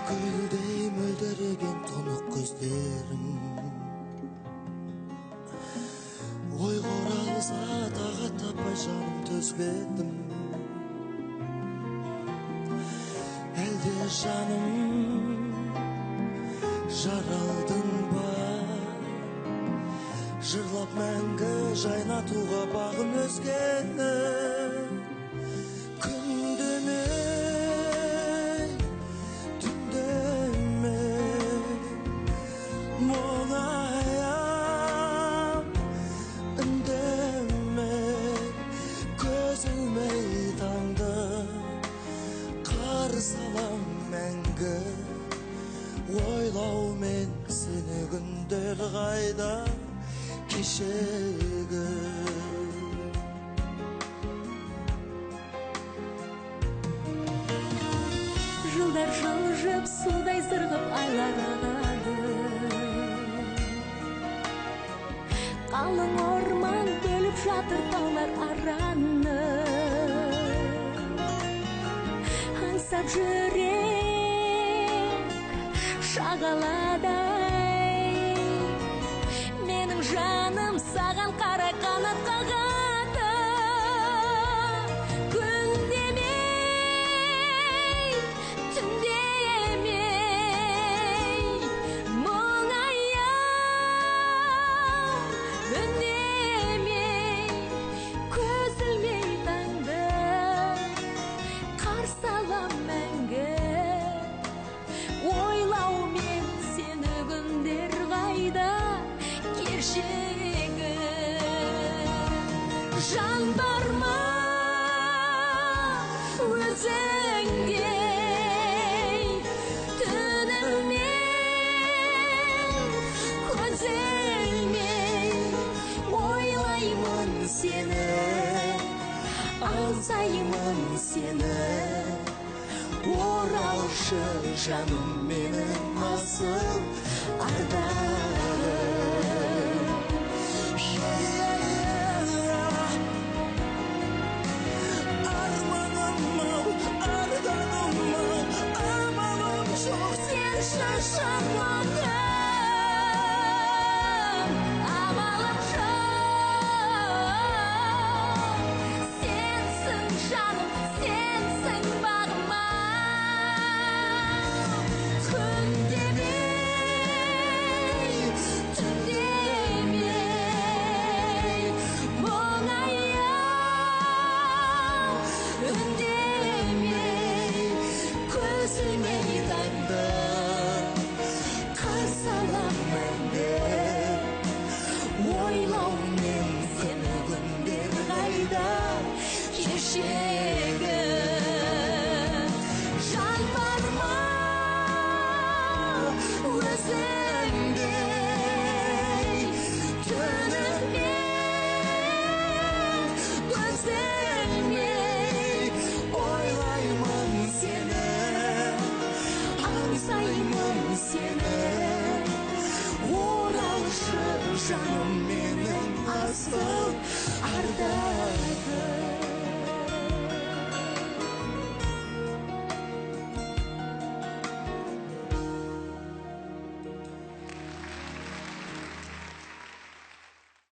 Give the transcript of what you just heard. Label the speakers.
Speaker 1: Gülдей мөлдіреген тұнық көздерің ойға оралса тағы таппай жаным төзбедім. Әлде жаным жаралдың ба, жырлап мәңгі жайнатуға бағым өзгені. Күндемей, түндемей, мұңаям, үндемей, көз ілмей таңды қарсы алам мәңгі. Ойлаумен сені күндер қайда кешегі.
Speaker 2: Жылдар жылжып, судай сырғып айлар ағады. Қалың орман бөліп жатыр таулар араны. Аңсап жүрек шағаладай, менің жаным саған қарай қанат қағады. Күндемей, түндемей, мұңаям, үндемей, көз ілмей таңды қарсы алам мәңгі. Ойлаумен сені күндер қайда кешегі. Жан бар ма өзіңде, түнімен көз ілмей ойлаймын сені, аңсаймын сені. Оралшы жаным менің асыл ардағым.
Speaker 1: Арманым-ау, ардағым-ау, амалым жоқ
Speaker 2: Сенші шарлағым, амалым жоқ. Сенсің жаным, сенсің бағыма. Күндемей, түндемей, мұңаям, үндемей, көз ілмей таңды қарсы алам мәңгі. Ойлаумен сені күндер қайда кешегі. Жан бар ма өзіңде, түнімен көз ілмей ойлаймын сені, аңсаймын сені. Оралшы жаным менің асыл ардағым.